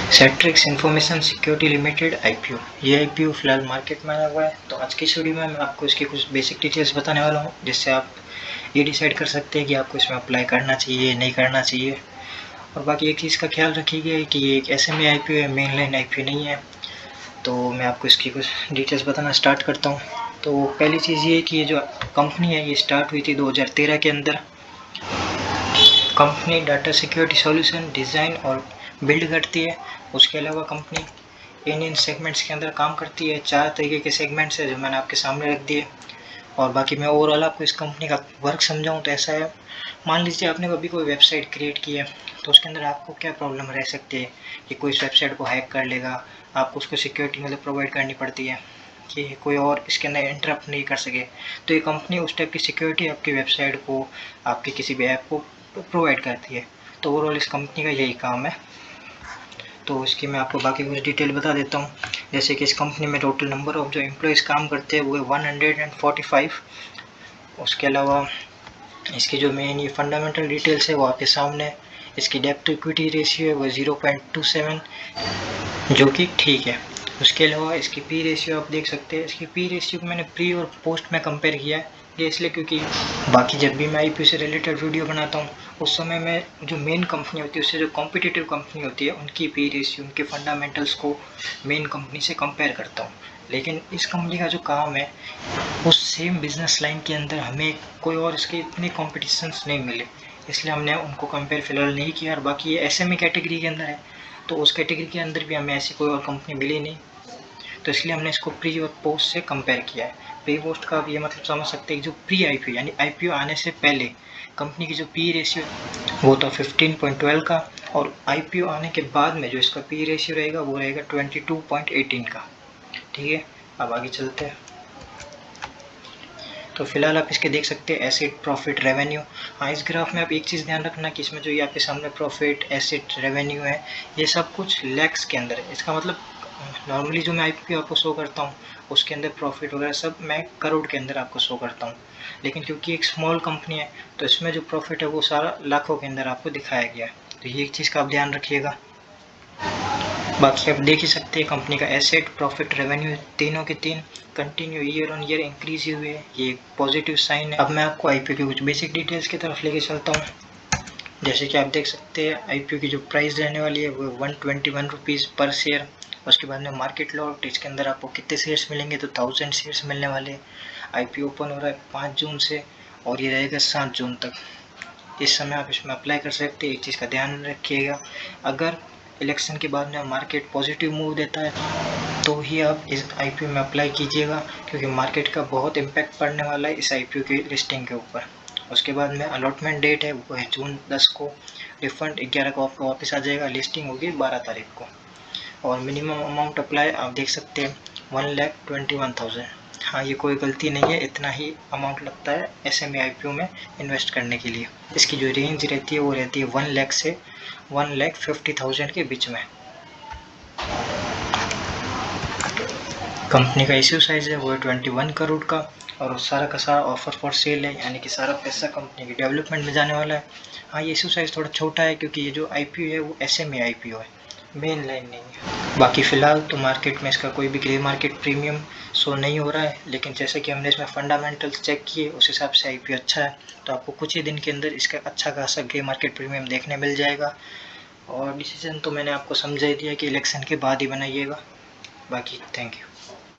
सेट्रिक्स information security limited IPO, ये IPO फिलहाल market में आया हुआ है। तो आज की इस वीडियो में मैं आपको इसकी कुछ बेसिक डिटेल्स बताने वाला हूँ, जिससे आप ये डिसाइड कर सकते हैं कि आपको इसमें अप्लाई करना चाहिए नहीं करना चाहिए। और बाकी एक चीज़ का ख्याल रखिएगा कि ये एक एसएमए आईपीओ है, मेन लाइन आईपीओ नहीं है। तो मैं आपको इसकी कुछ डिटेल्स बताना स्टार्ट करता हूँ। तो पहली चीज़ ये है कि ये जो कंपनी है ये स्टार्ट हुई थी 2013 के अंदर। Company data security solution design और बिल्ड करती है। उसके अलावा कंपनी इन सेगमेंट्स के अंदर काम करती है। 4 तरीके के सेगमेंट्स है जो मैंने आपके सामने रख दिए। और बाकी मैं ओवरऑल आपको इस कंपनी का वर्क समझाऊं तो ऐसा है, मान लीजिए आपने कभी कोई वेबसाइट क्रिएट की है, तो उसके अंदर आपको क्या प्रॉब्लम रह सकती है कि कोई इस वेबसाइट को हैक कर लेगा। आपको उसको सिक्योरिटी मतलब प्रोवाइड करनी पड़ती है कि कोई और इसके अंदर इंटरप्ट नहीं कर सके। तो ये कंपनी उस टाइप की सिक्योरिटी आपकी वेबसाइट को, आपके किसी भी ऐप को प्रोवाइड करती है। तो ओवरऑल इस कंपनी का यही काम है। तो इसकी मैं आपको बाकी कुछ डिटेल बता देता हूँ। जैसे कि इस कंपनी में टोटल नंबर ऑफ जो एम्प्लॉयज़ काम करते हैं वो है 145। उसके अलावा इसकी जो मेन ये फंडामेंटल डिटेल्स है वो आपके सामने है। इसकी डेब्ट टू इक्विटी रेशियो है वो 0.27, जो कि ठीक है। उसके अलावा इसकी पी रेशियो आप देख सकते हैं। इसकी पी रेशियो को मैंने प्री और पोस्ट में कंपेयर किया है, ये इसलिए क्योंकि बाकी जब भी मैं आईपीओ से रिलेटेड वीडियो बनाता हूँ उस समय में जो मेन कंपनी होती है उससे जो कॉम्पिटिटिव कंपनी होती है उनकी पी रेशियो, उनके फंडामेंटल्स को मेन कंपनी से कंपेयर करता हूँ। लेकिन इस कंपनी का जो काम है उस सेम बिजनेस लाइन के अंदर हमें कोई और इसके इतने कॉम्पिटिशन्स नहीं मिले, इसलिए हमने उनको कंपेयर फिलहाल नहीं किया। और बाकी ये एसएमई कैटेगरी के अंदर है, तो उस कैटेगरी के अंदर भी हमें ऐसी कोई और कंपनी मिली नहीं, तो इसलिए हमने इसको प्री और पोस्ट से कंपेयर किया है। प्री पोस्ट का आप ये मतलब समझ सकते हैं कि जो प्री आईपीओ यानी आईपीओ आने से पहले कंपनी की जो पी रेशियो वो था 15.12 का, और आईपीओ आने के बाद में जो इसका पी रेशियो रहेगा वो रहेगा 22.18 का। ठीक है, अब आगे चलते हैं। तो फिलहाल आप इसके देख सकते हैं एसेट, प्रॉफिट, रेवेन्यू। हाँ, इस ग्राफ में आप एक चीज़ ध्यान रखना कि इसमें जो ये आपके सामने प्रॉफिट, एसेट, रेवेन्यू है, ये सब कुछ लैक्स के अंदर है। इसका मतलब नॉर्मली जो मैं आईपीओ आपको शो करता हूँ उसके अंदर प्रॉफिट वगैरह सब मैं करोड़ के अंदर आपको शो करता हूँ, लेकिन क्योंकि एक स्मॉल कंपनी है तो इसमें जो प्रॉफिट है वो सारा लाखों के अंदर आपको दिखाया गया है। तो ये एक चीज़ का आप ध्यान रखिएगा। बाकी आप देख ही सकते हैं कंपनी का एसेट, प्रॉफिट, रेवेन्यू तीनों के तीन continue year on year increase हुए हैं, ये एक पॉजिटिव साइन है। अब मैं आपको आईपीओ की कुछ बेसिक डिटेल्स की तरफ लेके चलता हूँ। जैसे कि आप देख सकते हैं आईपीओ की जो प्राइस रहने वाली है वो 121 रुपीज़ पर शेयर। उसके बाद में मार्केट लॉट, इसके अंदर आपको कितने शेयर्स मिलेंगे तो 1000 शेयर्स मिलने वाले। आईपीओ ओपन हो रहा है 5 जून से और ये रहेगा 7 जून तक। इस समय आप इसमें अप्लाई कर सकते हैं। एक चीज़ का ध्यान रखिएगा, अगर इलेक्शन के बाद में मार्केट पॉजिटिव मूव देता है तो ही आप इस आईपीओ में अप्लाई कीजिएगा, क्योंकि मार्केट का बहुत इम्पैक्ट पड़ने वाला है इस आईपीओ की लिस्टिंग के ऊपर। उसके बाद में अलॉटमेंट डेट है वो है जून 10 को, रिफंड 11 को आपको वापस आ जाएगा, लिस्टिंग होगी 12 तारीख को। और मिनिमम अमाउंट अप्लाई आप देख सकते हैं 1,21,000। हाँ, ये कोई गलती नहीं है, इतना ही अमाउंट लगता है एसएमए आईपीओ में इन्वेस्ट करने के लिए। इसकी जो रेंज रहती है वो रहती है 1 लाख से 1,50,000 के बीच में। कंपनी का इश्यू साइज़ है वो है 21 करोड़ का, और सारा का सारा ऑफर फॉर सेल है, यानी कि सारा पैसा कंपनी की डेवलपमेंट में जाने वाला है। हाँ, ये इश्यू साइज़ थोड़ा छोटा है क्योंकि ये जो आईपीओ है वो एसएमए आईपीओ है, मेन लाइन नहीं है। बाकी फ़िलहाल तो मार्केट में इसका कोई भी ग्रे मार्केट प्रीमियम शो नहीं हो रहा है, लेकिन जैसे कि हमने इसमें फंडामेंटल्स चेक किए उस हिसाब से आईपीओ अच्छा है, तो आपको कुछ ही दिन के अंदर इसका अच्छा खासा ग्रे मार्केट प्रीमियम देखने मिल जाएगा। और डिसीजन तो मैंने आपको समझा ही दिया कि इलेक्शन के बाद ही बनाइएगा। बाकी थैंक यू।